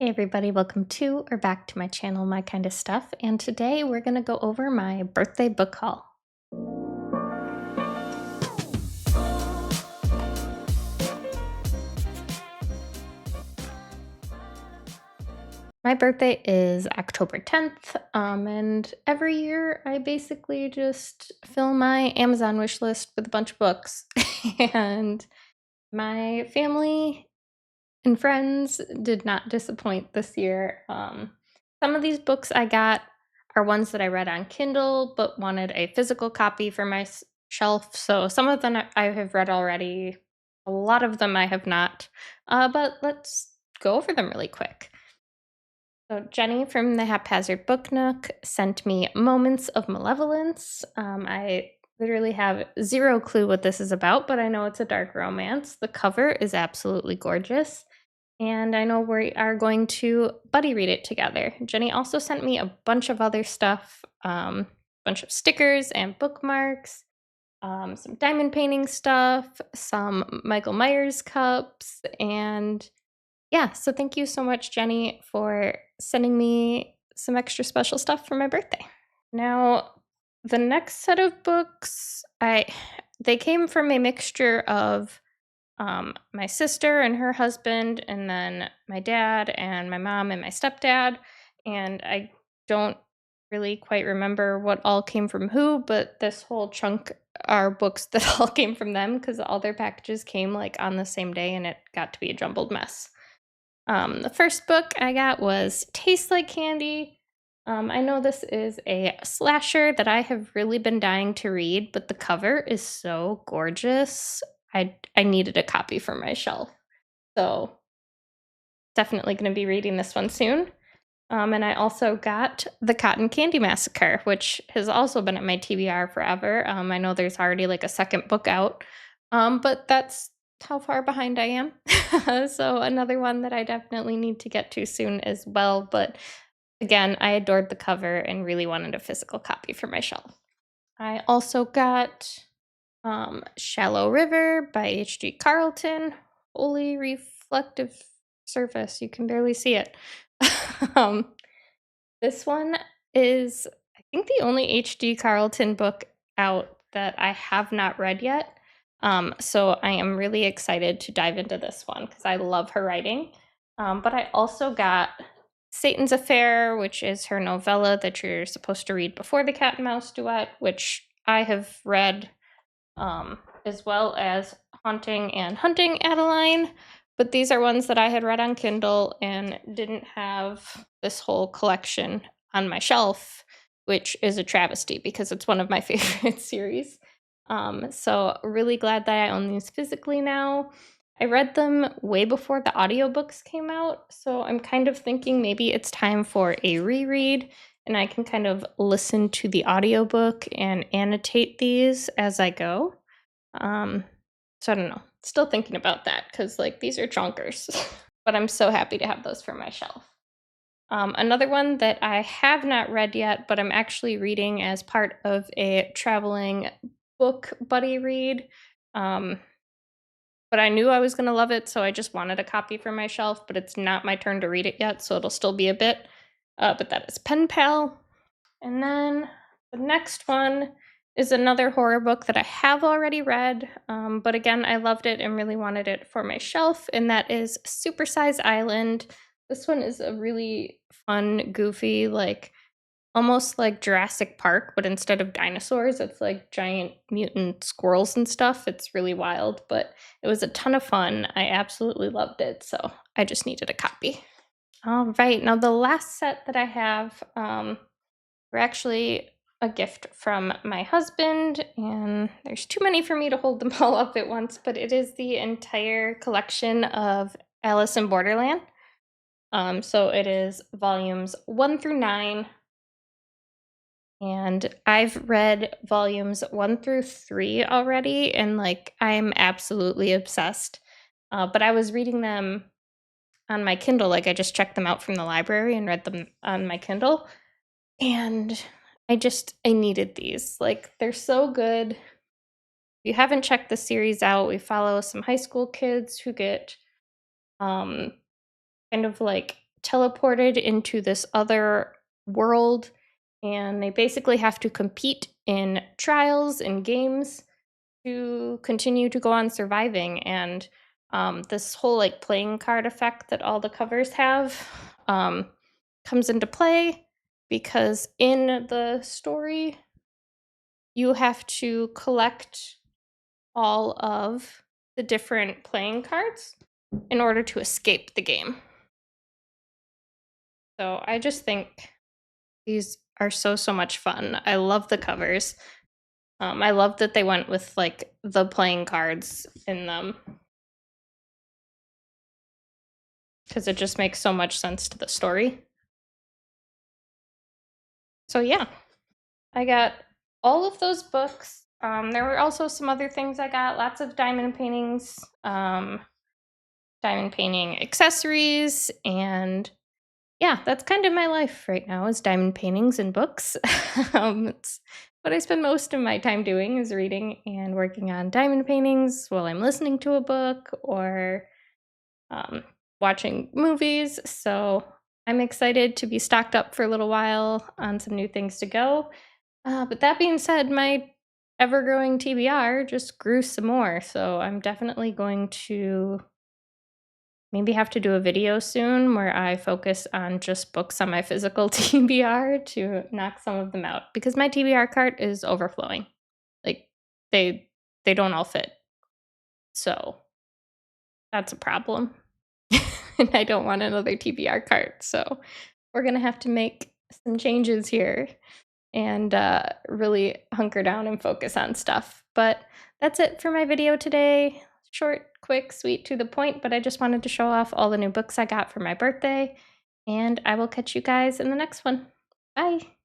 Hey everybody, welcome to or back to my channel, My Kind of Stuff. And today we're going to go over my birthday book haul. My birthday is October 10th, and every year I basically just fill my Amazon wish list with a bunch of books. And my family and friends did not disappoint this year. Some of these books I got are ones that I read on Kindle but wanted a physical copy for my shelf. So some of them I have read already. A lot of them I have not. But let's go over them really quick. So Jenny from the Haphazard Book Nook sent me Moments of Malevolence. I literally have zero clue what this is about, but I know it's a dark romance. The cover is absolutely gorgeous. And I know we are going to buddy read it together. Jenny also sent me a bunch of other stuff, bunch of stickers and bookmarks, some diamond painting stuff, some Michael Myers cups, and yeah, so thank you so much, Jenny, for sending me some extra special stuff for my birthday. Now, the next set of books, they came from a mixture of my sister and her husband, and then my dad and my mom and my stepdad. And I don't really quite remember what all came from who, but this whole chunk are books that all came from them because all their packages came like on the same day and it got to be a jumbled mess. The first book I got was Taste Like Candy. I know this is a slasher that I have really been dying to read, but the cover is so gorgeous. I needed a copy for my shelf. So definitely going to be reading this one soon. And I also got The Cotton Candy Massacre, which has also been at my TBR forever. I know there's already like a second book out, but that's how far behind I am. So another one that I definitely need to get to soon as well. But again, I adored the cover and really wanted a physical copy for my shelf. I also got Shallow River by H.G. Carlton. Holy reflective surface. You can barely see it. um, this one is, I think, the only H.G. Carlton book out that I have not read yet. So I am really excited to dive into this one because I love her writing. But I also got Satan's Affair, which is her novella that you're supposed to read before the Cat and Mouse Duet, which I have read, as well as Haunting and Hunting Adeline. But these are ones that I had read on Kindle and didn't have this whole collection on my shelf, which is a travesty because it's one of my favorite series. So really glad that I own these physically now. I read them way before the audiobooks came out, so I'm kind of thinking maybe it's time for a reread and I can kind of listen to the audiobook and annotate these as I go. So I don't know. Still thinking about that because like these are chonkers, but I'm so happy to have those for my shelf. Another one that I have not read yet, but I'm actually reading as part of a traveling book buddy read. But I knew I was going to love it, so I just wanted a copy for my shelf, but it's not my turn to read it yet, so it'll still be a bit. But that is Pen Pal. And then the next one is another horror book that I have already read, but again, I loved it and really wanted it for my shelf, and that is Super Size Island. This one is a really fun, goofy, like almost like Jurassic Park, but instead of dinosaurs, it's like giant mutant squirrels and stuff. It's really wild, but it was a ton of fun. I absolutely loved it, so I just needed a copy. All right, now the last set that I have were actually a gift from my husband, and there's too many for me to hold them all up at once, but it is the entire collection of Alice in Borderland. So it is volumes 1 through 9, and I've read volumes 1 through 3 already, and like I'm absolutely obsessed. But I was reading them on my Kindle, like I just checked them out from the library and read them on my Kindle. And I needed these. Like they're so good. If you haven't checked the series out, we follow some high school kids who get um kind of like teleported into this other world, and they basically have to compete in trials and games to continue to go on surviving. And this whole like playing card effect that all the covers have comes into play because in the story you have to collect all of the different playing cards in order to escape the game. So I just think these are so much fun. I love the covers. I love that they went with like the playing cards in them because it just makes so much sense to the story. So yeah, I got all of those books. There were also some other things I got, lots of diamond paintings, diamond painting accessories, and yeah, that's kind of my life right now is diamond paintings and books. It's what I spend most of my time doing is reading and working on diamond paintings while I'm listening to a book or watching movies. So I'm excited to be stocked up for a little while on some new things to go. But that being said, my ever growing TBR just grew some more. So I'm definitely going to maybe have to do a video soon where I focus on just books on my physical TBR to knock some of them out because my TBR cart is overflowing. Like they don't all fit. So that's a problem. And I don't want another TBR cart. So we're going to have to make some changes here and really hunker down and focus on stuff. But that's it for my video today. Short, quick, sweet, to the point, but I just wanted to show off all the new books I got for my birthday. And I will catch you guys in the next one. Bye.